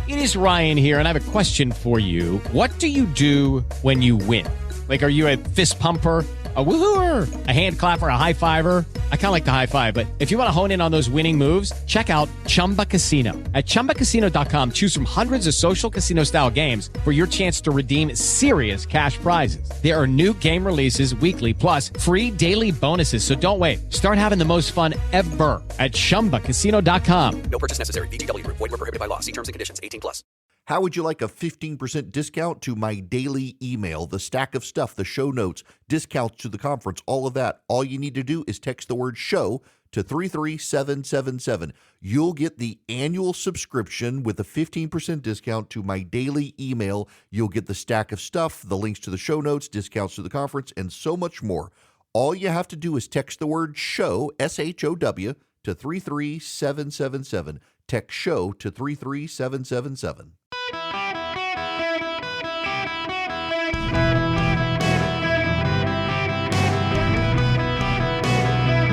It is Ryan here, and I have a question for you. What do you do when you win? Like, are you a fist pumper, a woo-hooer, a hand clapper, a high fiver? I kind of like the high five, but if you want to hone in on those winning moves, check out Chumba Casino. At ChumbaCasino.com, choose from hundreds of social casino-style games for your chance to redeem serious cash prizes. There are new game releases weekly, plus free daily bonuses. So don't wait. Start having the most fun ever at ChumbaCasino.com. No purchase necessary. VGW Group. Void where prohibited by law. See terms and conditions. 18+. How would you like a 15% discount to my daily email, the stack of stuff, the show notes, discounts to the conference, all of that? All you need to do is text the word show to 33777. You'll get the annual subscription with a 15% discount to my daily email. You'll get the stack of stuff, the links to the show notes, discounts to the conference, and so much more. All you have to do is text the word show, SHOW, to 33777. Text show to 33777.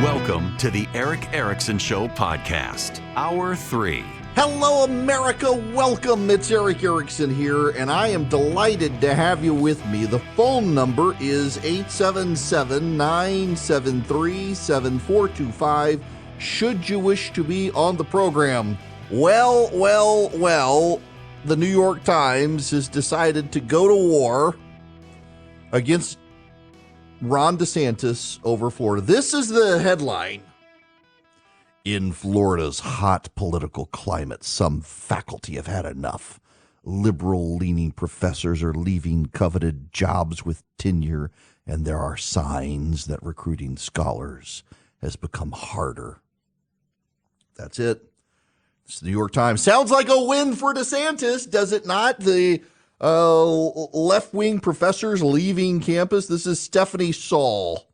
Welcome to the Eric Erickson Show podcast, Hour 3. Hello, America. Welcome. It's Eric Erickson here, and I am delighted to have you with me. The phone number is 877-973-7425. Should you wish to be on the program? Well, the New York Times has decided to go to war against Ron DeSantis over Florida. This is the headline. In Florida's hot political climate, some faculty have had enough. Liberal-leaning professors are leaving coveted jobs with tenure, and there are signs that recruiting scholars has become harder. That's it. It's the New York Times. Sounds like a win for DeSantis, does it not? The left-wing professors leaving campus. This is Stephanie Saul.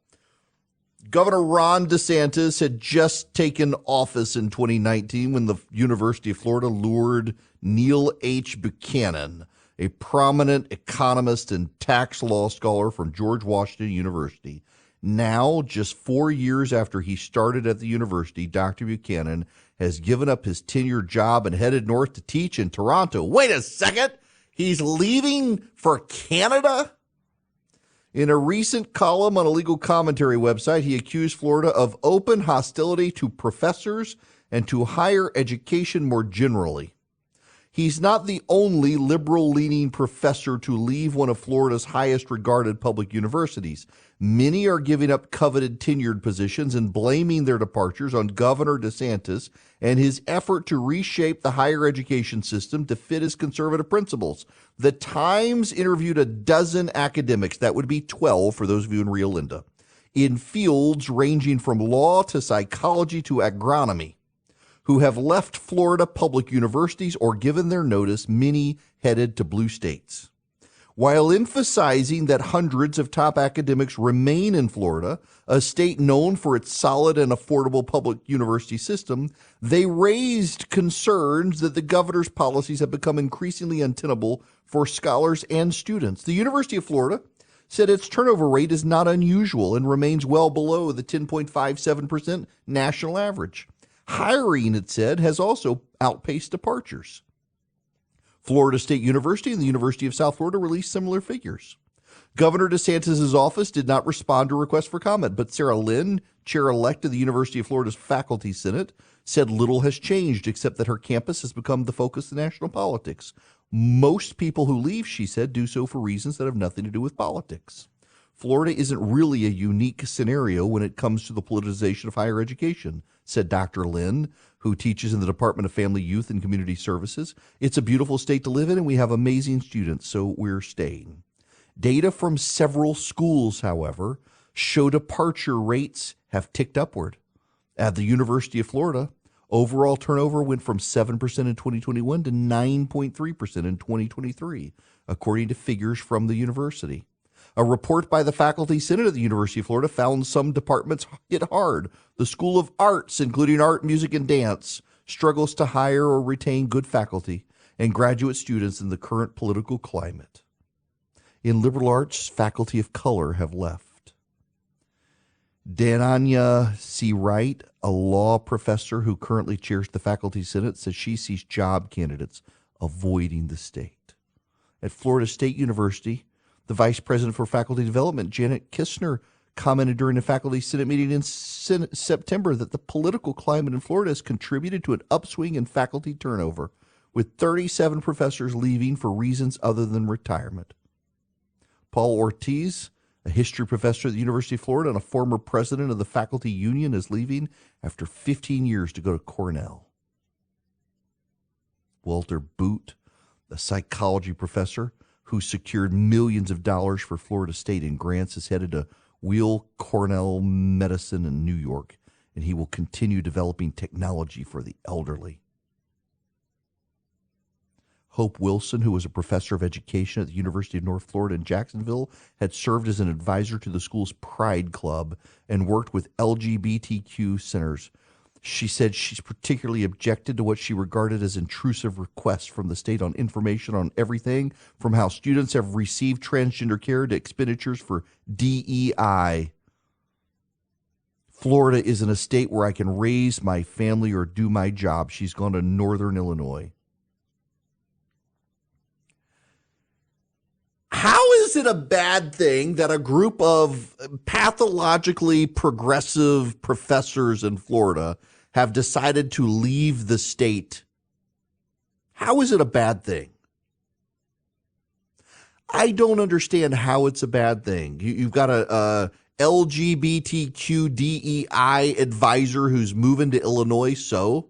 Governor Ron DeSantis had just taken office in 2019 when the University of Florida lured Neil H. Buchanan, a prominent economist and tax law scholar from George Washington University. Now, just 4 years after he started at the university, Dr. Buchanan has given up his tenured job and headed north to teach in Toronto. Wait a second. He's leaving for Canada? In a recent column on a legal commentary website, he accused Florida of open hostility to professors and to higher education more generally. He's not the only liberal-leaning professor to leave one of Florida's highest-regarded public universities. Many are giving up coveted tenured positions and blaming their departures on Governor DeSantis and his effort to reshape the higher education system to fit his conservative principles. The Times interviewed a dozen academics, that would be 12 for those of you in Rio Linda, in fields ranging from law to psychology to agronomy, who have left Florida public universities or given their notice, many headed to blue states. While emphasizing that hundreds of top academics remain in Florida, a state known for its solid and affordable public university system, they raised concerns that the governor's policies have become increasingly untenable for scholars and students. The University of Florida said its turnover rate is not unusual and remains well below the 10.57% national average. Hiring, it said, has also outpaced departures. Florida State University and the University of South Florida released similar figures. Governor DeSantis' office did not respond to requests for comment, but Sarah Lynn, chair-elect of the University of Florida's Faculty Senate, said little has changed except that her campus has become the focus of national politics. Most people who leave, she said, do so for reasons that have nothing to do with politics. Florida isn't really a unique scenario when it comes to the politicization of higher education, said Dr. Lynn, who teaches in the Department of Family, Youth, and Community Services. It's a beautiful state to live in, and we have amazing students, so we're staying. Data from several schools, however, show departure rates have ticked upward. At the University of Florida, overall turnover went from 7% in 2021 to 9.3% in 2023, according to figures from the university. A report by the Faculty Senate at the University of Florida found some departments hit hard. The School of Arts, including art, music, and dance, struggles to hire or retain good faculty and graduate students in the current political climate. In liberal arts, faculty of color have left. Dananya C. Wright, a law professor who currently chairs the Faculty Senate, says she sees job candidates avoiding the state. At Florida State University, the Vice President for Faculty Development, Janet Kistner, commented during a faculty senate meeting in September that the political climate in Florida has contributed to an upswing in faculty turnover, with 37 professors leaving for reasons other than retirement. Paul Ortiz, a history professor at the University of Florida and a former president of the faculty union, is leaving after 15 years to go to Cornell. Walter Boot, a psychology professor who secured millions of dollars for Florida State in grants, is headed to Weill Cornell Medicine in New York, and he will continue developing technology for the elderly. Hope Wilson, who was a professor of education at the University of North Florida in Jacksonville, had served as an advisor to the school's Pride Club and worked with LGBTQ centers. She said she's particularly objected to what she regarded as intrusive requests from the state on information on everything from how students have received transgender care to expenditures for DEI. Florida isn't a state where I can raise my family or do my job. She's gone to Northern Illinois. How is it a bad thing that a group of pathologically progressive professors in Florida have decided to leave the state? How is it a bad thing? I don't understand how it's a bad thing. You've got a LGBTQ DEI advisor who's moving to Illinois, so?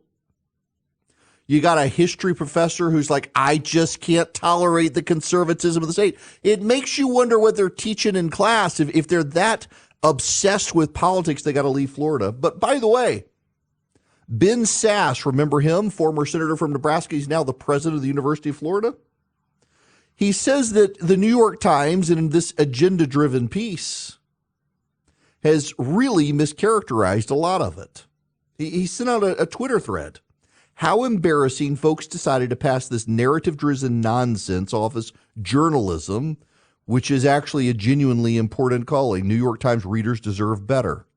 You got a history professor who's like, I just can't tolerate the conservatism of the state. It makes you wonder what they're teaching in class. If they're that obsessed with politics, they got to leave Florida. But by the way, Ben Sasse, remember him? Former senator from Nebraska. He's now the president of the University of Florida. He says that the New York Times, in this agenda-driven piece, has really mischaracterized a lot of it. He sent out a Twitter thread. How embarrassing folks decided to pass this narrative-driven nonsense off as journalism, which is actually a genuinely important calling. New York Times readers deserve better.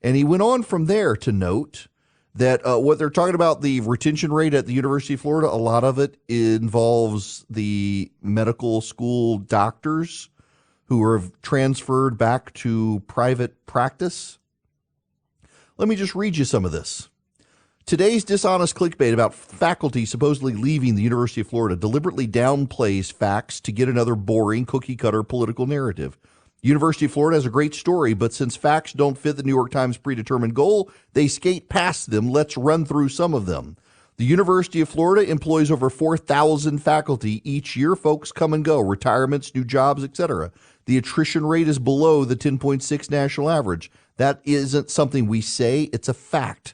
And he went on from there to note that what they're talking about, the retention rate at the University of Florida, a lot of it involves the medical school doctors who are transferred back to private practice. Let me just read you some of this. Today's dishonest clickbait about faculty supposedly leaving the University of Florida deliberately downplays facts to get another boring cookie-cutter political narrative. University of Florida has a great story, but since facts don't fit the New York Times predetermined goal, they skate past them. Let's run through some of them. The University of Florida employs over 4,000 faculty each year. Folks come and go, retirements, new jobs, etc. The attrition rate is below the 10.6 national average. That isn't something we say, it's a fact.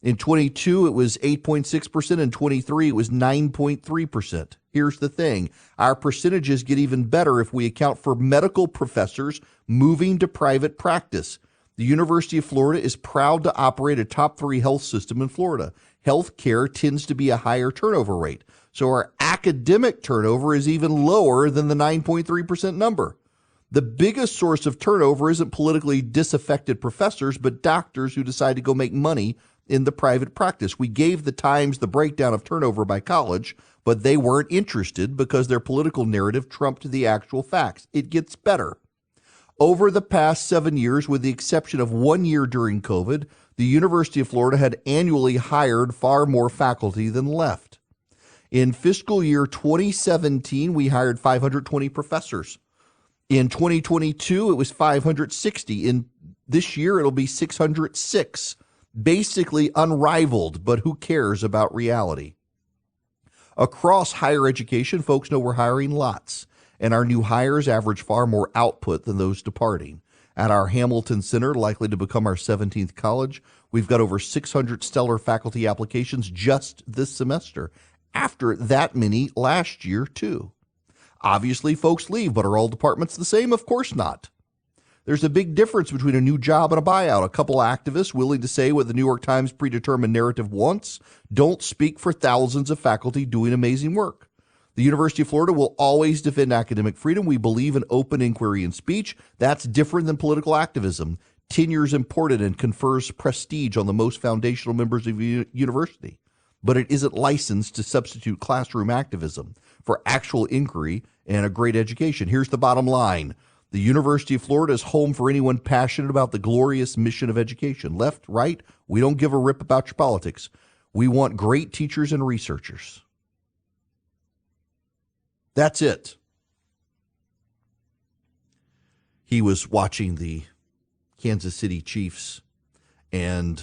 In 22, it was 8.6%. In 23, it was 9.3%. Here's the thing. Our percentages get even better if we account for medical professors moving to private practice. The University of Florida is proud to operate a top 3 health system in Florida. Health care tends to be a higher turnover rate. So our academic turnover is even lower than the 9.3% number. The biggest source of turnover isn't politically disaffected professors, but doctors who decide to go make money in the private practice. We gave the Times the breakdown of turnover by college, but they weren't interested because their political narrative trumped the actual facts. It gets better. Over the past 7 years, with the exception of 1 year during COVID, the University of Florida had annually hired far more faculty than left. In fiscal year 2017, we hired 520 professors. In 2022, it was 560. In this year, it'll be 606. Basically unrivaled, but who cares about reality? Across higher education, folks know we're hiring lots, and our new hires average far more output than those departing. At our Hamilton Center, likely to become our 17th college, we've got over 600 stellar faculty applications just this semester, after that many last year, too. Obviously, folks leave, but are all departments the same? Of course not. There's a big difference between a new job and a buyout. A couple activists willing to say what the New York Times predetermined narrative wants don't speak for thousands of faculty doing amazing work. The University of Florida will always defend academic freedom. We believe in open inquiry and speech. That's different than political activism. Tenure is important and confers prestige on the most foundational members of the university. but it isn't licensed to substitute classroom activism for actual inquiry and a great education. Here's the bottom line. The University of Florida is home for anyone passionate about the glorious mission of education. Left, right, we don't give a rip about your politics. We want great teachers and researchers. That's it. He was watching the Kansas City Chiefs and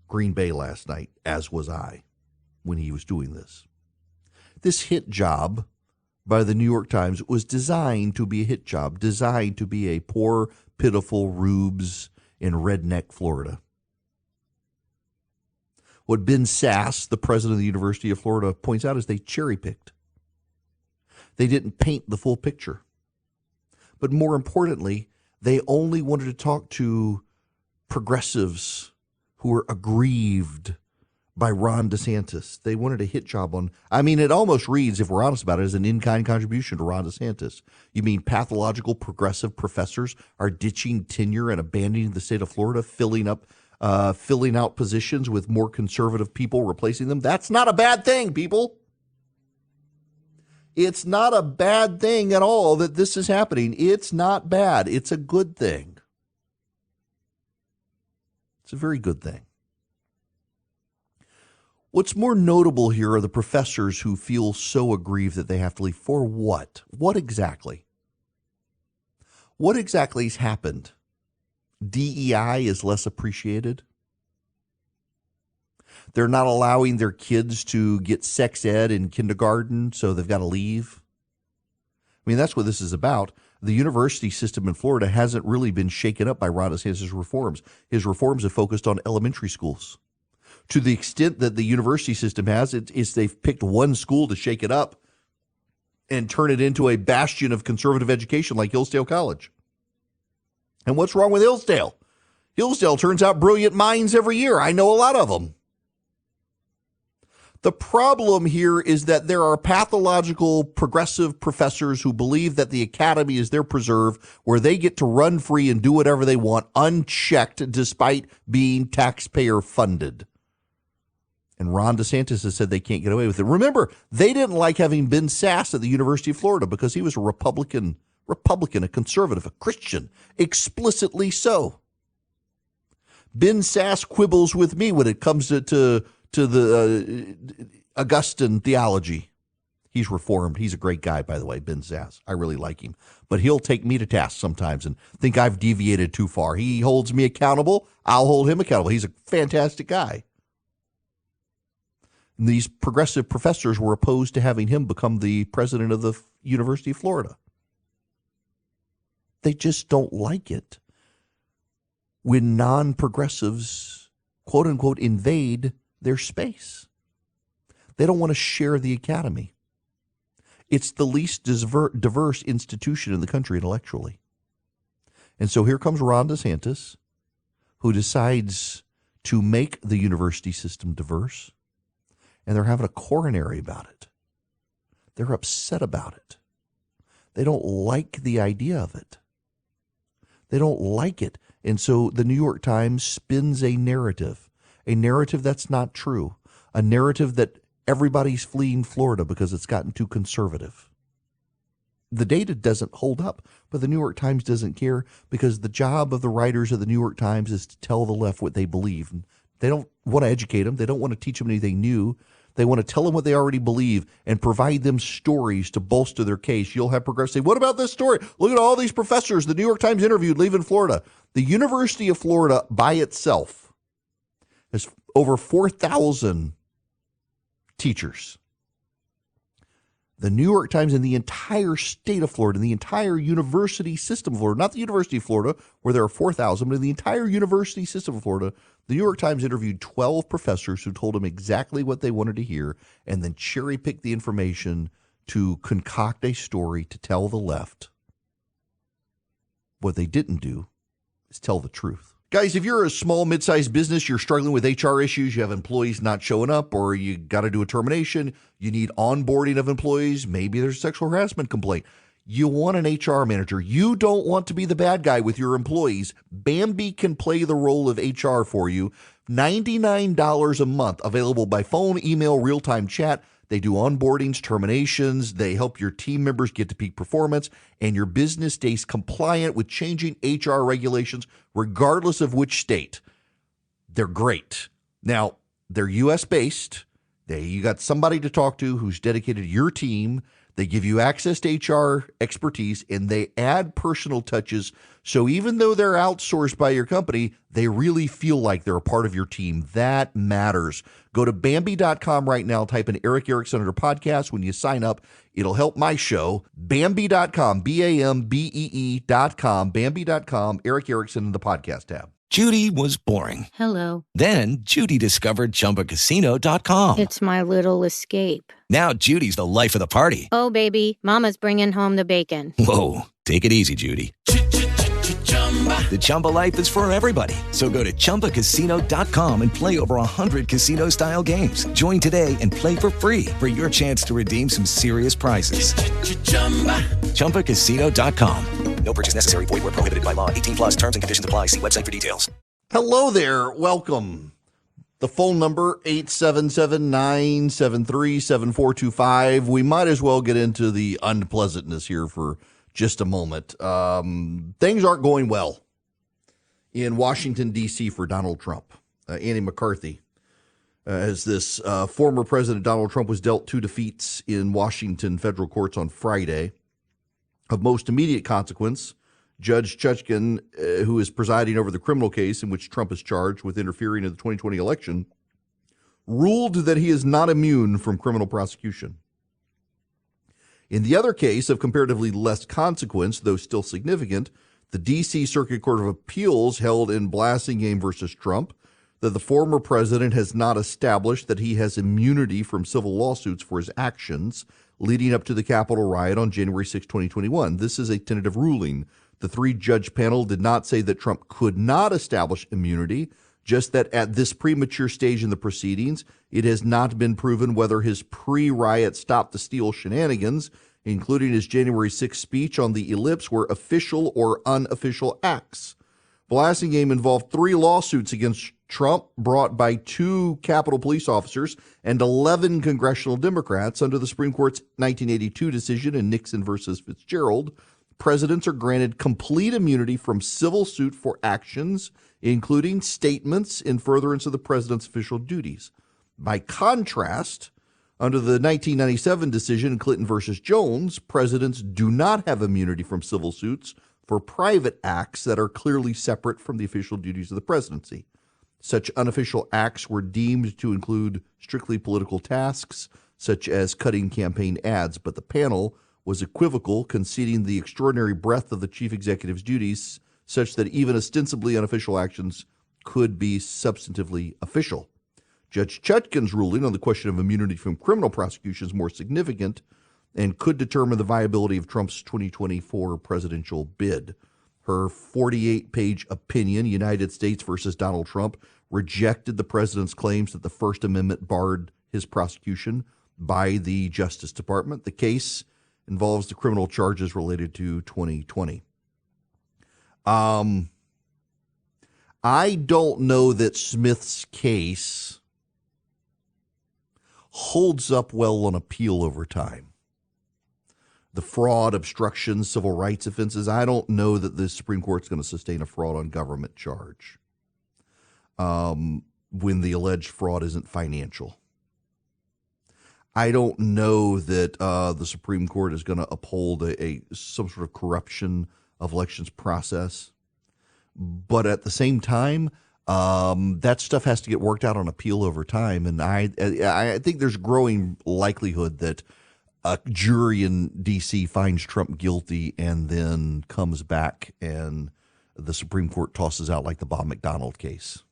Green Bay last night, as was I, when he was doing this. This hit job by the New York Times was designed to be a hit job, designed to be a poor, pitiful rubes in redneck Florida. What Ben Sasse, the president of the University of Florida, points out is they cherry-picked. They didn't paint the full picture. But more importantly, they only wanted to talk to progressives who were aggrieved by Ron DeSantis. They wanted a hit job on, it almost reads, if we're honest about it, as an in-kind contribution to Ron DeSantis. You mean pathological progressive professors are ditching tenure and abandoning the state of Florida, filling out positions with more conservative people replacing them? That's not a bad thing, people. It's not a bad thing at all that this is happening. It's not bad. It's a good thing. It's a very good thing. What's more notable here are the professors who feel so aggrieved that they have to leave. For what? What exactly? What exactly has happened? DEI is less appreciated. They're not allowing their kids to get sex ed in kindergarten, so they've got to leave. That's what this is about. The university system in Florida hasn't really been shaken up by Ron DeSantis' reforms. His reforms have focused on elementary schools. To the extent that the university system has, it's they've picked one school to shake it up and turn it into a bastion of conservative education like Hillsdale College. And what's wrong with Hillsdale? Hillsdale turns out brilliant minds every year. I know a lot of them. The problem here is that there are pathological progressive professors who believe that the academy is their preserve, where they get to run free and do whatever they want unchecked despite being taxpayer funded. And Ron DeSantis has said they can't get away with it. Remember, they didn't like having Ben Sasse at the University of Florida because he was a Republican, a conservative, a Christian, explicitly so. Ben Sasse quibbles with me when it comes to the Augustine theology. He's reformed. He's a great guy, by the way, Ben Sasse. I really like him. But he'll take me to task sometimes and think I've deviated too far. He holds me accountable. I'll hold him accountable. He's a fantastic guy. And these progressive professors were opposed to having him become the president of the University of Florida. They just don't like it when non-progressives, quote unquote, invade their space. They don't want to share the academy. It's the least diverse institution in the country intellectually. And so here comes Ron DeSantis, who decides to make the university system diverse, and they're having a coronary about it. They're upset about it. They don't like the idea of it. They don't like it. And so the New York Times spins a narrative that's not true, a narrative that everybody's fleeing Florida because it's gotten too conservative. The data doesn't hold up, but the New York Times doesn't care because the job of the writers of the New York Times is to tell the left what they believe. They don't want to educate them. They don't want to teach them anything new. They want to tell them what they already believe and provide them stories to bolster their case. You'll have progressives say, what about this story? Look at all these professors the New York Times interviewed leaving Florida. The University of Florida by itself has over 4,000 teachers. The New York Times in the entire state of Florida, the entire university system of Florida, not the University of Florida, where there are 4,000, but in the entire university system of Florida, the New York Times interviewed 12 professors who told them exactly what they wanted to hear and then cherry-picked the information to concoct a story to tell the left. What they didn't do is tell the truth. Guys, if you're a small, mid-sized business, you're struggling with HR issues, you have employees not showing up, or you got to do a termination, you need onboarding of employees, maybe there's a sexual harassment complaint. You want an HR manager. You don't want to be the bad guy with your employees. Bambi can play the role of HR for you. $99 a month, available by phone, email, real-time chat. They do onboardings, terminations. They help your team members get to peak performance, and your business stays compliant with changing HR regulations, regardless of which state. They're great. Now, they're U.S.-based. You got somebody to talk to who's dedicated to your team. They give you access to HR expertise, and they add personal touches. So even though they're outsourced by your company, they really feel like they're a part of your team. That matters. Go to Bambi.com right now. Type in Eric Erickson under podcast. When you sign up, it'll help my show. Bambi.com, Bambee.com, Bambi.com, Eric Erickson in the podcast tab. Judy was boring. Hello. Then Judy discovered ChumbaCasino.com. It's my little escape. Now Judy's the life of the party. Oh, baby, mama's bringing home the bacon. Whoa, take it easy, Judy. The Chumba life is for everybody. So go to ChumbaCasino.com and play over 100 casino-style games. Join today and play for free for your chance to redeem some serious prizes. ChumbaCasino.com. No purchase necessary. Void where prohibited by law. 18 plus terms and conditions apply. See website for details. Hello there. Welcome. The phone number, 877-973-7425. We might as well get into the unpleasantness here for just a moment. Things aren't going well in Washington, D.C. for Donald Trump. Andy McCarthy, as this former President Donald Trump was dealt 2 defeats in Washington federal courts on Friday. Of most immediate consequence, Judge Chutkan, who is presiding over the criminal case in which Trump is charged with interfering in the 2020 election, ruled that he is not immune from criminal prosecution. In the other case of comparatively less consequence, though still significant, the D.C. Circuit Court of Appeals held in Blasingame versus Trump that the former president has not established that he has immunity from civil lawsuits for his actions leading up to the Capitol riot on January 6, 2021. This is a tentative ruling. The 3-judge panel did not say that Trump could not establish immunity, just that at this premature stage in the proceedings, it has not been proven whether his pre-riot Stop the Steal shenanigans, including his January 6th speech on the ellipse, were official or unofficial acts. Blasingame involved 3 lawsuits against Trump brought by 2 Capitol police officers and 11 congressional Democrats under the Supreme Court's 1982 decision in Nixon versus Fitzgerald. Presidents are granted complete immunity from civil suit for actions, including statements in furtherance of the president's official duties. By contrast, under the 1997 decision in Clinton versus Jones, presidents do not have immunity from civil suits for private acts that are clearly separate from the official duties of the presidency. Such unofficial acts were deemed to include strictly political tasks, such as cutting campaign ads, but the panel was equivocal, conceding the extraordinary breadth of the chief executive's duties, such that even ostensibly unofficial actions could be substantively official. Judge Chutkan's ruling on the question of immunity from criminal prosecution is more significant and could determine the viability of Trump's 2024 presidential bid. Her 48-page opinion, United States versus Donald Trump, rejected the president's claims that the First Amendment barred his prosecution by the Justice Department. The case involves the criminal charges related to 2020. I don't know that Smith's case holds up well on appeal over time. The fraud, obstruction, civil rights offenses, I don't know that the Supreme Court's going to sustain a fraud on government charge when the alleged fraud isn't financial. I don't know that the Supreme Court is going to uphold some sort of corruption of elections process. But at the same time, that stuff has to get worked out on appeal over time. And I think there's growing likelihood that a jury in D.C. finds Trump guilty and then comes back and the Supreme Court tosses out like the Bob McDonald case.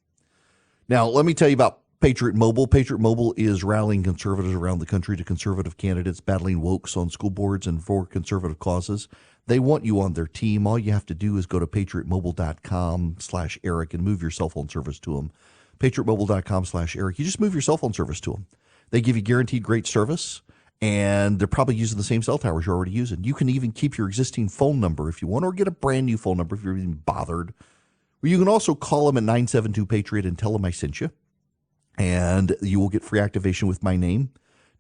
Now, let me tell you about Patriot Mobile. Patriot Mobile is rallying conservatives around the country to conservative candidates battling wokes on school boards and for conservative causes. They want you on their team. All you have to do is go to patriotmobile.com/Eric and move your cell phone service to them. patriotmobile.com/Eric. You just move your cell phone service to them. They give you guaranteed great service, and they're probably using the same cell towers you're already using. You can even keep your existing phone number if you want, or get a brand new phone number if you're even bothered. Or you can also call them at 972-PATRIOT and tell them I sent you. And you will get free activation with my name,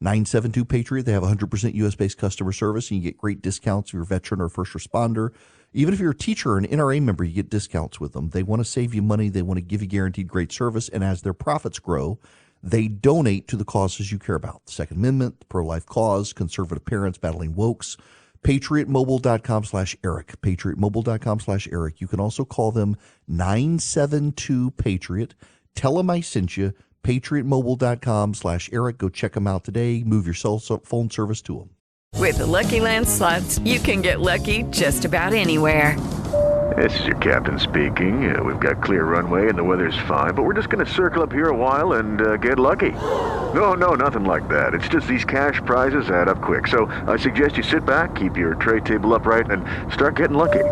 972-PATRIOT. They have 100% U.S.-based customer service, and you get great discounts if you're a veteran or a first responder. Even if you're a teacher or an NRA member, you get discounts with them. They want to save you money. They want to give you guaranteed great service. And as their profits grow, they donate to the causes you care about. The Second Amendment, the pro-life cause, conservative parents battling wokes. PatriotMobile.com/Eric. PatriotMobile.com/Eric. You can also call them 972-PATRIOT. Tell them I sent you. PatriotMobile.com/Eric. Go check them out today. Move your cell phone service to them. With the Lucky Land Slots, you can get lucky just about anywhere. This is your captain speaking. We've got clear runway and the weather's fine, but we're just going to circle up here a while and get lucky. No, nothing like that. It's just these cash prizes add up quick. So I suggest you sit back, keep your tray table upright, and start getting lucky.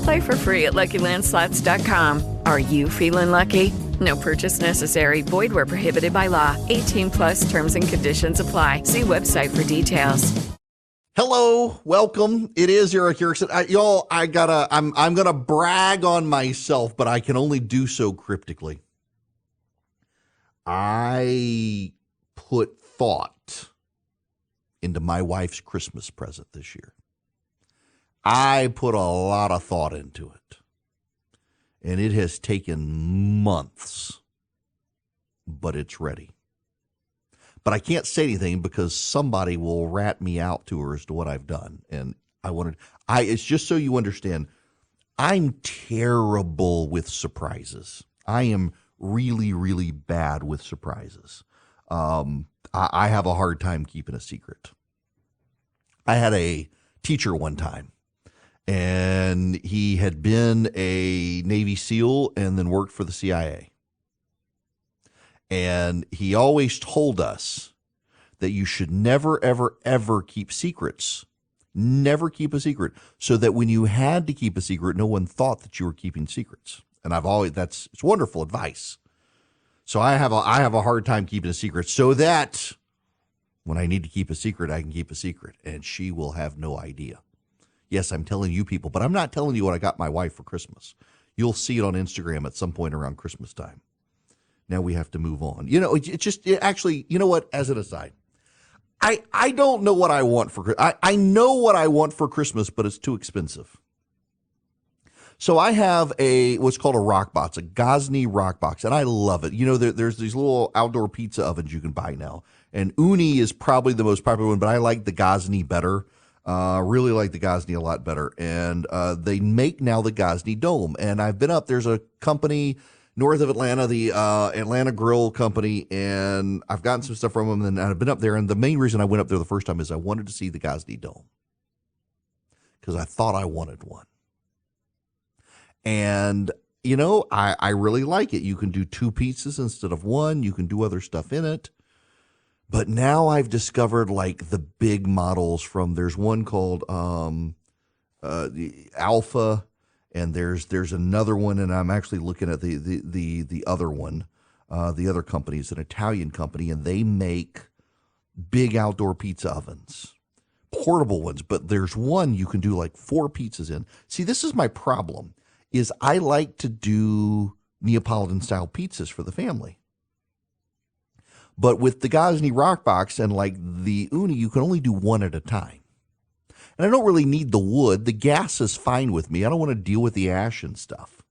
Play for free at LuckyLandSlots.com. Are you feeling lucky? No purchase necessary. Void where prohibited by law. 18+ terms and conditions apply. See website for details. Hello, welcome. It is Eric Erickson. I'm gonna brag on myself, but I can only do so cryptically. I put thought into my wife's Christmas present this year. I put a lot of thought into it, and it has taken months, but it's ready. But I can't say anything because somebody will rat me out to her as to what I've done. And it's just so you understand, I'm terrible with surprises. I am really, really bad with surprises. I have a hard time keeping a secret. I had a teacher one time, and he had been a Navy SEAL and then worked for the CIA. And he always told us that you should never, ever, ever keep secrets. Never keep a secret, so that when you had to keep a secret, no one thought that you were keeping secrets. And it's wonderful advice. So I have a hard time keeping a secret, so that when I need to keep a secret, I can keep a secret, and she will have no idea. Yes, I'm telling you people, but I'm not telling you what I got my wife for Christmas. You'll see it on Instagram at some point around Christmas time. Now we have to move on. Actually, you know what? As an aside, I don't know what I want for I know what I want for Christmas, but it's too expensive. So I have what's called a rock box, a Ghazni rock box, and I love it. You know, there's these little outdoor pizza ovens you can buy now, and Uni is probably the most popular one, but I like the Ghazni better. Really like the Ghazni a lot better, and they make now the Ghazni Dome. And I've been up. There's a company north of Atlanta, the Atlanta Grill Company, and I've gotten some stuff from them, and I've been up there, and the main reason I went up there the first time is I wanted to see the Ghazni Dome because I thought I wanted one. And, you know, I really like it. You can do 2 pizzas instead of 1. You can do other stuff in it. But now I've discovered, like, the big models there's one called the Alpha, and there's another one, and I'm actually looking at the other one. The other company is an Italian company, and they make big outdoor pizza ovens, portable ones. But there's one you can do like 4 pizzas in. See, this is my problem, is I like to do Neapolitan-style pizzas for the family. But with the Ghazni Rock Box and like the Uni, you can only do 1 at a time. And I don't really need the wood. The gas is fine with me. I don't want to deal with the ash and stuff.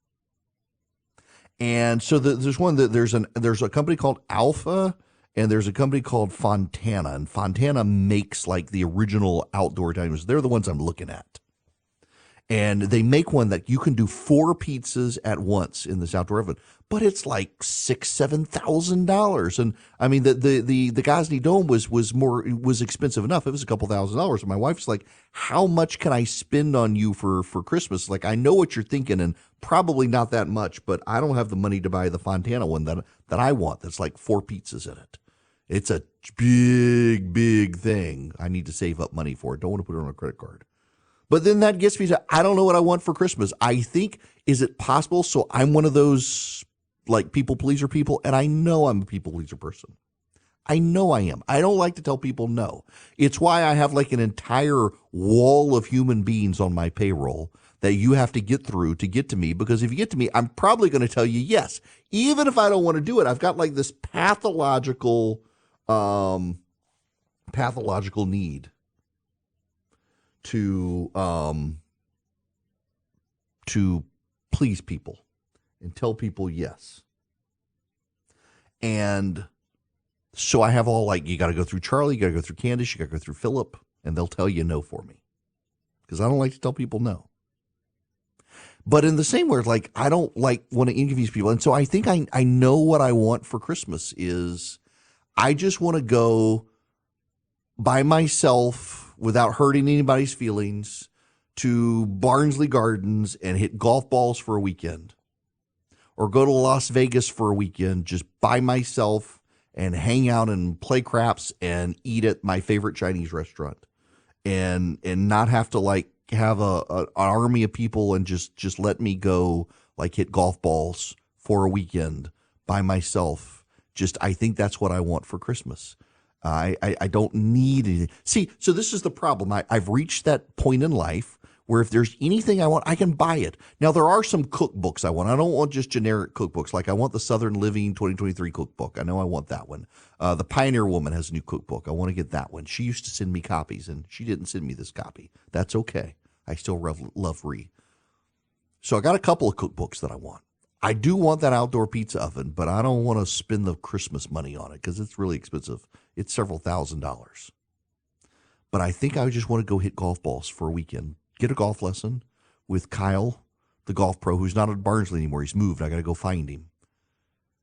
And so there's a company called Alpha, and there's a company called Fontana. And Fontana makes like the original outdoor diners. They're the ones I'm looking at. And they make one that you can do 4 pizzas at once in this outdoor oven, but it's like $6,000-$7,000. And I mean, the Ghazni Dome was expensive enough. It was a couple $1,000s. And my wife's like, "How much can I spend on you for Christmas?" Like, I know what you're thinking, and probably not that much, but I don't have the money to buy the Fontana one that I want. That's like 4 pizzas in it. It's a big thing. I need to save up money for it. Don't want to put it on a credit card. But then that gets me to, I don't know what I want for Christmas. I think, is it possible? So I'm one of those like people pleaser people, and I know I'm a people pleaser person. I know I am. I don't like to tell people no. It's why I have like an entire wall of human beings on my payroll that you have to get through to get to me, because if you get to me, I'm probably going to tell you yes. Even if I don't want to do it, I've got like this pathological need to please people and tell people yes. And so I have all like, you got to go through Charlie, you got to go through Candace, you got to go through Philip, and they'll tell you no for me because I don't like to tell people no. But in the same way, like, I don't like want to inconvenience people. And so I think I know what I want for Christmas is I just want to go by myself without hurting anybody's feelings to Barnsley Gardens and hit golf balls for a weekend, or go to Las Vegas for a weekend just by myself and hang out and play craps and eat at my favorite Chinese restaurant, and not have to like have an army of people and just let me go like hit golf balls for a weekend by myself. Just, I think that's what I want for Christmas. I don't need anything. See, so this is the problem. I've reached that point in life where if there's anything I want, I can buy it. Now, there are some cookbooks I want. I don't want just generic cookbooks. Like I want the Southern Living 2023 cookbook. I know I want that one. The Pioneer Woman has a new cookbook. I want to get that one. She used to send me copies, and she didn't send me this copy. That's okay. I still love Ree. So I got a couple of cookbooks that I want. I do want that outdoor pizza oven, but I don't want to spend the Christmas money on it because it's really expensive. It's several $1,000s. But I think I just want to go hit golf balls for a weekend. Get a golf lesson with Kyle, the golf pro, who's not at Barnsley anymore. He's moved. I got to go find him.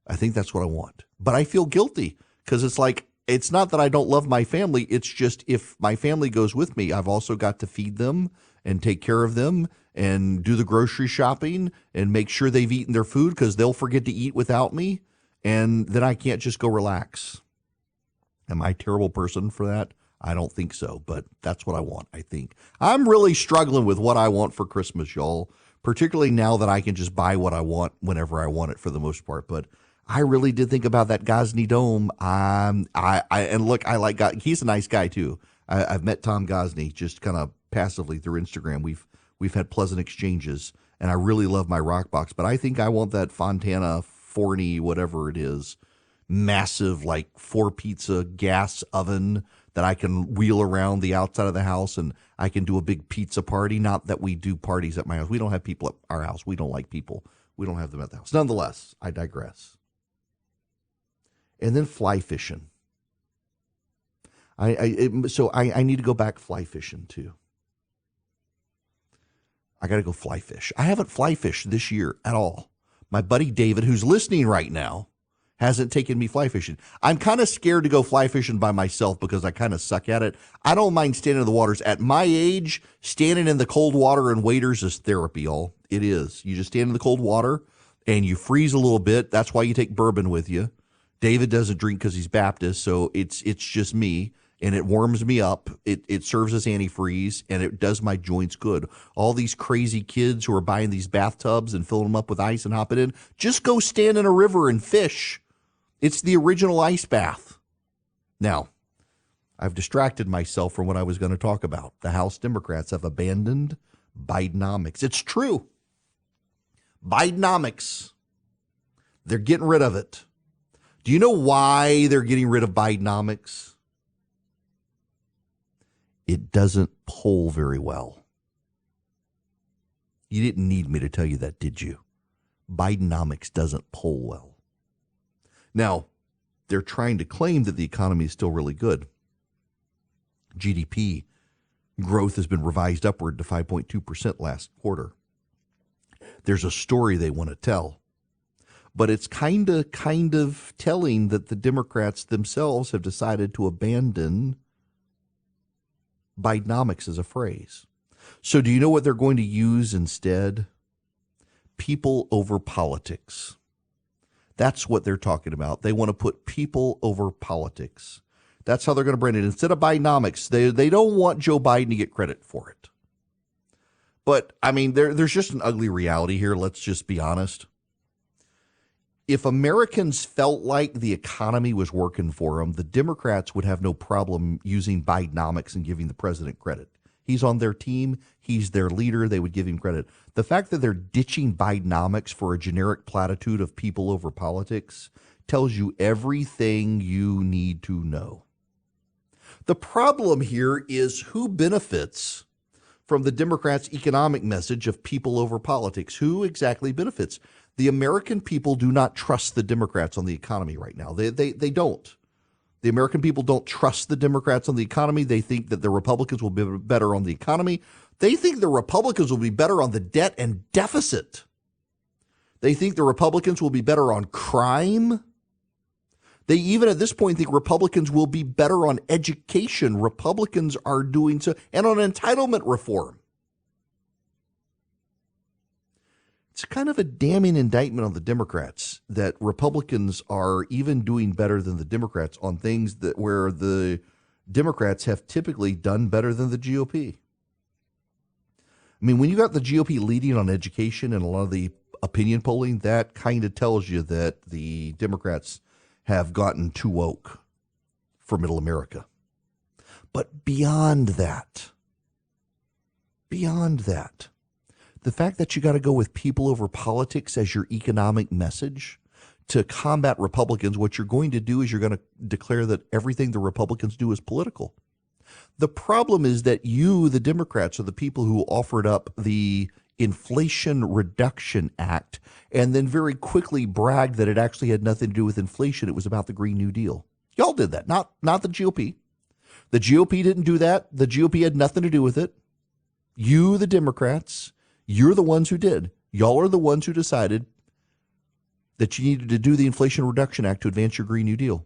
I think that's what I want. But I feel guilty because it's like, it's not that I don't love my family. It's just if my family goes with me, I've also got to feed them and take care of them and do the grocery shopping and make sure they've eaten their food because they'll forget to eat without me. And then I can't just go relax. Am I a terrible person for that? I don't think so, but that's what I want, I think. I'm really struggling with what I want for Christmas, y'all, particularly now that I can just buy what I want whenever I want it for the most part. But I really did think about that Ghazni Dome. And look, I like God. He's a nice guy too. I've met Tom Ghazni just kind of passively through Instagram. We've had pleasant exchanges, and I really love my rock box. But I think I want that Fontana Forney, whatever it is, massive like 4-pizza gas oven that I can wheel around the outside of the house, and I can do a big pizza party. Not that we do parties at my house. We don't have people at our house. We don't like people. We don't have them at the house. Nonetheless, I digress. And then fly fishing. So I need to go back fly fishing too. I got to go fly fish. I haven't fly fished this year at all. My buddy David, who's listening right now, hasn't taken me fly fishing. I'm kind of scared to go fly fishing by myself because I kind of suck at it. I don't mind standing in the waters. At my age, standing in the cold water and waders is therapy, y'all. It is. You just stand in the cold water and you freeze a little bit. That's why you take bourbon with you. David doesn't drink because he's Baptist, so it's just me, and it warms me up. It serves as antifreeze, and it does my joints good. All these crazy kids who are buying these bathtubs and filling them up with ice and hopping in, just go stand in a river and fish. It's the original ice bath. Now, I've distracted myself from what I was going to talk about. The House Democrats have abandoned Bidenomics. It's true. Bidenomics. They're getting rid of it. Do you know why they're getting rid of Bidenomics? It doesn't poll very well. You didn't need me to tell you that, did you? Bidenomics doesn't poll well. Now, they're trying to claim that the economy is still really good. GDP growth has been revised upward to 5.2% last quarter. There's a story they want to tell. But it's kind of telling that the Democrats themselves have decided to abandon Bidenomics as a phrase. So do you know what they're going to use instead? People over politics. That's what they're talking about. They want to put people over politics. That's how they're going to brand it. Instead of Bidenomics, they don't want Joe Biden to get credit for it. But, I mean, there's just an ugly reality here. Let's just be honest. If Americans felt like the economy was working for them, the Democrats would have no problem using Bidenomics and giving the president credit. He's on their team. He's their leader. They would give him credit. The fact that they're ditching Bidenomics for a generic platitude of people over politics tells you everything you need to know. The problem here is who benefits from the Democrats' economic message of people over politics. Who exactly benefits? The American people do not trust the Democrats on the economy right now. They don't. The American people don't trust the Democrats on the economy. They think that the Republicans will be better on the economy. They think the Republicans will be better on the debt and deficit. They think the Republicans will be better on crime. They even at this point think Republicans will be better on education. Republicans are doing so, and on entitlement reform. It's kind of a damning indictment on the Democrats that Republicans are even doing better than the Democrats on things that where the Democrats have typically done better than the GOP. I mean, when you got the GOP leading on education and a lot of the opinion polling, that kind of tells you that the Democrats have gotten too woke for middle America. But beyond that, the fact that you got to go with people over politics as your economic message to combat Republicans, what you're going to do is you're going to declare that everything the Republicans do is political. The problem is that you, the Democrats, are the people who offered up the Inflation Reduction Act and then very quickly bragged that it actually had nothing to do with inflation. It was about the Green New Deal. Y'all did that, not the GOP. The GOP didn't do that. The GOP had nothing to do with it. You, the Democrats, you're the ones who did. Y'all are the ones who decided that you needed to do the Inflation Reduction Act to advance your Green New Deal.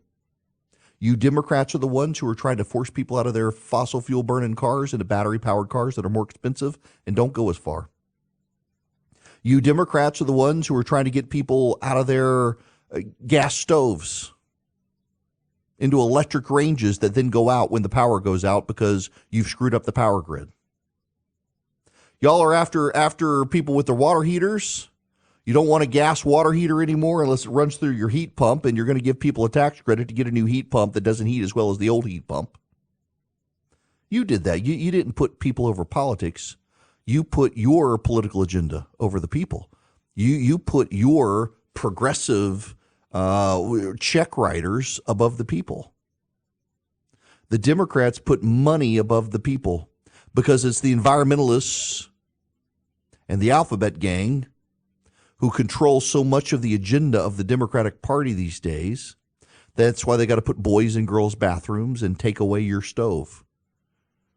You Democrats are the ones who are trying to force people out of their fossil fuel burning cars into battery-powered cars that are more expensive and don't go as far. You Democrats are the ones who are trying to get people out of their gas stoves into electric ranges that then go out when the power goes out because you've screwed up the power grid. Y'all are after people with their water heaters. You don't want a gas water heater anymore unless it runs through your heat pump, and you're going to give people a tax credit to get a new heat pump that doesn't heat as well as the old heat pump. You did that. You didn't put people over politics. You put your political agenda over the people. You put your progressive check writers above the people. The Democrats put money above the people because it's the environmentalists and the alphabet gang who control so much of the agenda of the Democratic Party these days. That's why they got to put boys in girls' bathrooms and take away your stove,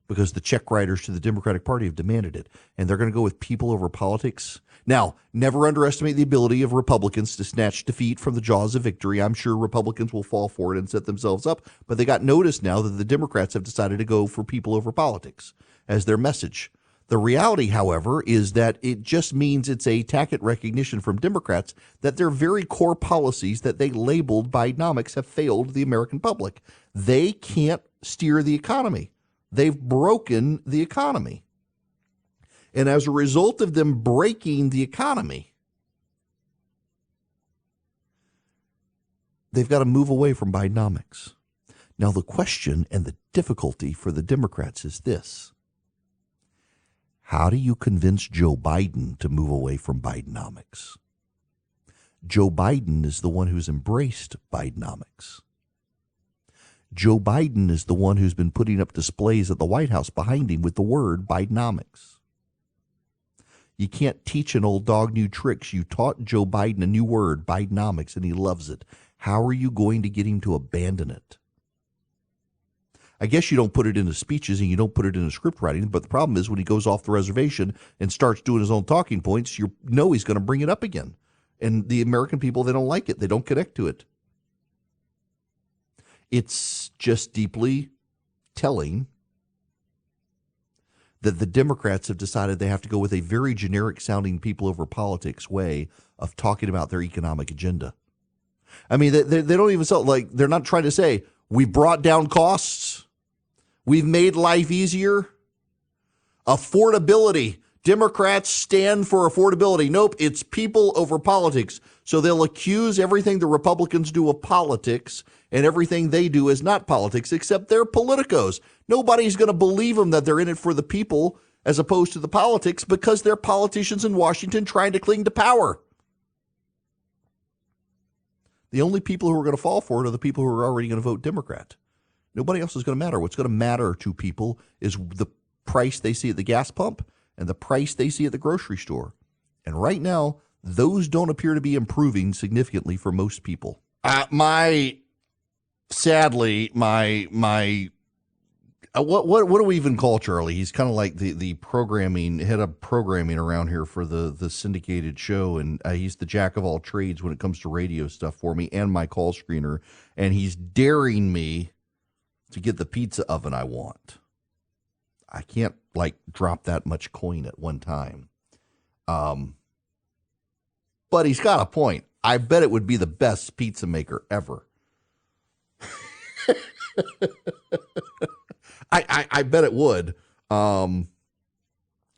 because the check writers to the Democratic Party have demanded it. And they're going to go with people over politics. Now, never underestimate the ability of Republicans to snatch defeat from the jaws of victory. I'm sure Republicans will fall for it and set themselves up. But they got notice now that the Democrats have decided to go for people over politics as their message. The reality, however, is that it just means it's a tacit recognition from Democrats that their very core policies that they labeled Bidenomics have failed the American public. They can't steer the economy. They've broken the economy. And as a result of them breaking the economy, they've got to move away from Bidenomics. Now, the question and the difficulty for the Democrats is this. How do you convince Joe Biden to move away from Bidenomics? Joe Biden is the one who's embraced Bidenomics. Joe Biden is the one who's been putting up displays at the White House behind him with the word Bidenomics. You can't teach an old dog new tricks. You taught Joe Biden a new word, Bidenomics, and he loves it. How are you going to get him to abandon it? I guess you don't put it into speeches and you don't put it into script writing, but the problem is when he goes off the reservation and starts doing his own talking points, you know he's going to bring it up again. And the American people, they don't like it. They don't connect to it. It's just deeply telling that the Democrats have decided they have to go with a very generic sounding people over politics way of talking about their economic agenda. I mean, they don't even sound like they're not trying to say we brought down costs. We've made life easier. Affordability. Democrats stand for affordability. Nope, it's people over politics. So they'll accuse everything the Republicans do of politics, and everything they do is not politics, except they're politicos. Nobody's going to believe them that they're in it for the people as opposed to the politics, because they're politicians in Washington trying to cling to power. The only people who are going to fall for it are the people who are already going to vote Democrat. Nobody else is going to matter. What's going to matter to people is the price they see at the gas pump and the price they see at the grocery store. And right now, those don't appear to be improving significantly for most people. Sadly, what do we even call Charlie? He's kind of like the programming, head of programming around here for the syndicated show, and he's the jack of all trades when it comes to radio stuff for me and my call screener, and he's daring me to get the pizza oven I want. I can't drop that much coin at one time. But he's got a point. I bet it would be the best pizza maker ever. I bet it would.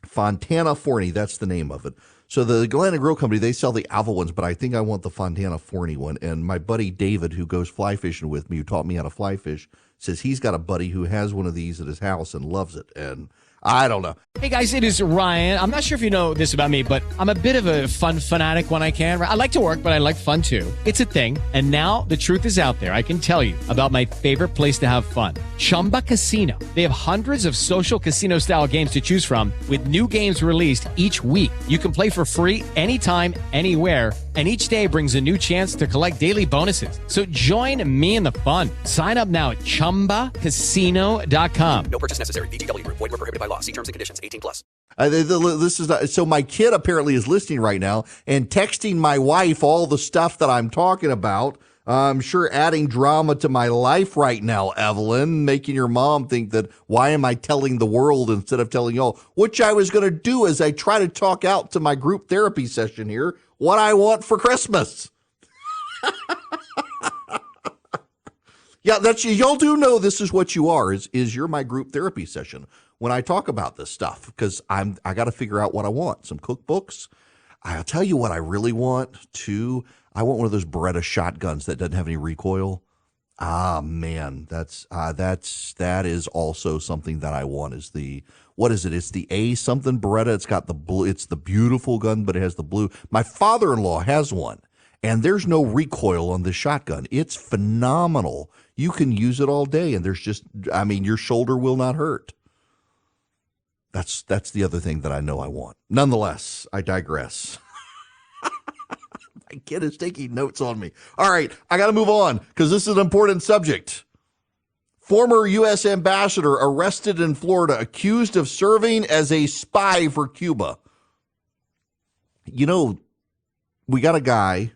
Fontana Forney, that's the name of it. So the Galana Grill Company, they sell the Alva ones, but I think I want the Fontana Forney one. And my buddy David, who goes fly fishing with me, who taught me how to fly fish, says he's got a buddy who has one of these at his house and loves it. And I don't know. Hey, guys, it is Ryan. I'm not sure if you know this about me, but I'm a bit of a fun fanatic when I can. I like to work, but I like fun, too. It's a thing. And now the truth is out there. I can tell you about my favorite place to have fun, Chumba Casino. They have hundreds of social casino-style games to choose from with new games released each week. You can play for free anytime, anywhere, and each day brings a new chance to collect daily bonuses. So join me in the fun. Sign up now at ChumbaCasino.com. No purchase necessary. VGW. Void where prohibited by law. See terms and conditions. 18 plus. This is not, so my kid apparently is listening right now and texting my wife all the stuff that I'm talking about. I'm sure adding drama to my life right now, Evelyn, making your mom think that why am I telling the world instead of telling y'all, which I was going to do as I try to talk out to my group therapy session here, what I want for Christmas. Yeah, that's y'all do know this is what you are, is you're my group therapy session when I talk about this stuff, because I got to figure out what I want. Some cookbooks. I'll tell you what I really want too. I want one of those Beretta shotguns that doesn't have any recoil. Ah, man, that is also something that I want. Is the, what is it? It's the A something Beretta. It's got the blue. It's the beautiful gun, but it has the blue. My father-in-law has one, and there's no recoil on this shotgun. It's phenomenal. You can use it all day, and there's just, I mean, your shoulder will not hurt. That's the other thing that I know I want. Nonetheless, I digress. My kid is taking notes on me. All right, I got to move on because this is an important subject. Former U.S. ambassador arrested in Florida, accused of serving as a spy for Cuba. You know, we got a guy.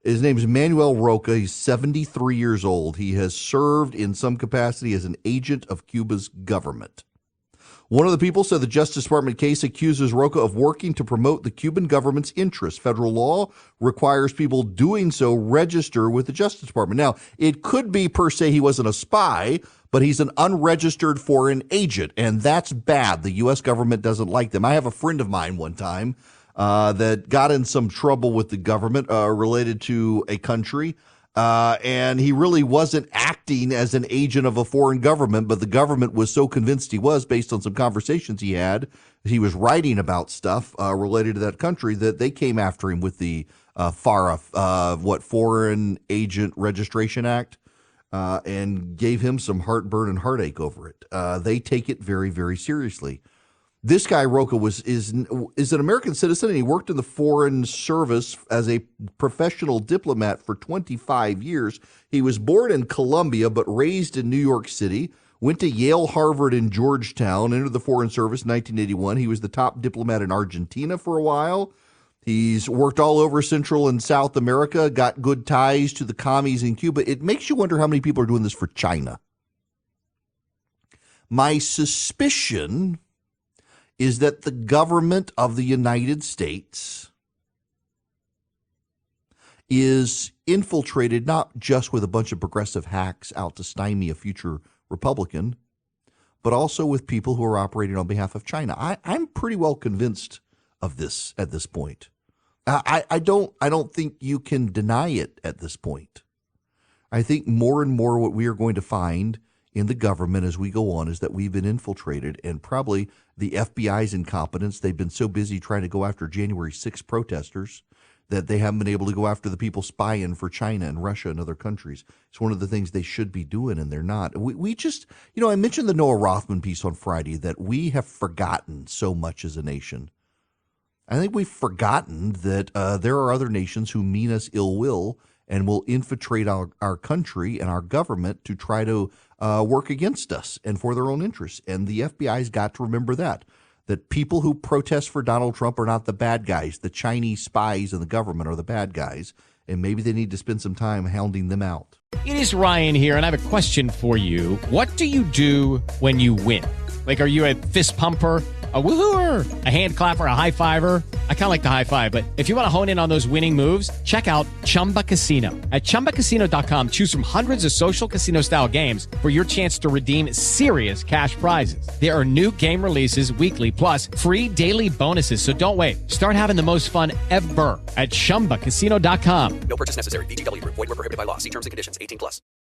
His name is Manuel Roca. He's 73 years old. He has served in some capacity as an agent of Cuba's government. One of the people said the Justice Department case accuses Roca of working to promote the Cuban government's interests. Federal law requires people doing so register with the Justice Department. Now, it could be per se he wasn't a spy, but he's an unregistered foreign agent, and that's bad. The U.S. government doesn't like them. I have a friend of mine one time that got in some trouble with the government related to a country. And he really wasn't acting as an agent of a foreign government, but the government was so convinced he was based on some conversations he had. He was writing about stuff related to that country that they came after him with the Foreign Agent Registration Act and gave him some heartburn and heartache over it. They take it very, very seriously. This guy, Roca, is an American citizen, and he worked in the Foreign Service as a professional diplomat for 25 years. He was born in Colombia but raised in New York City, went to Yale, Harvard, and Georgetown, entered the Foreign Service in 1981. He was the top diplomat in Argentina for a while. He's worked all over Central and South America, got good ties to the commies in Cuba. It makes you wonder how many people are doing this for China. My suspicion is that the government of the United States is infiltrated not just with a bunch of progressive hacks out to stymie a future Republican, but also with people who are operating on behalf of China. I'm pretty well convinced of this at this point. I don't think you can deny it at this point. I think more and more what we are going to find in the government as we go on is that we've been infiltrated, and probably the FBI's incompetence. They've been so busy trying to go after January 6 protesters that they haven't been able to go after the people spying for China and Russia and other countries. It's one of the things they should be doing, and they're not. We just, I mentioned the Noah Rothman piece on Friday, that we have forgotten so much as a nation. I think we've forgotten that there are other nations who mean us ill will and will infiltrate our country and our government to try to work against us and for their own interests. And the FBI's got to remember that people who protest for Donald Trump are not the bad guys. The Chinese spies and the government are the bad guys. And maybe they need to spend some time hounding them out. It is Ryan here, and I have a question for you. What do you do when you win? Like, are you a fist pumper, a woohooer, a hand clapper, a high fiver? I kind of like the high five, but if you want to hone in on those winning moves, check out Chumba Casino. At ChumbaCasino.com, choose from hundreds of social casino-style games for your chance to redeem serious cash prizes. There are new game releases weekly, plus free daily bonuses. So don't wait. Start having the most fun ever at ChumbaCasino.com. No purchase necessary. VGW Group. Void where prohibited by law. See terms and conditions. 18+.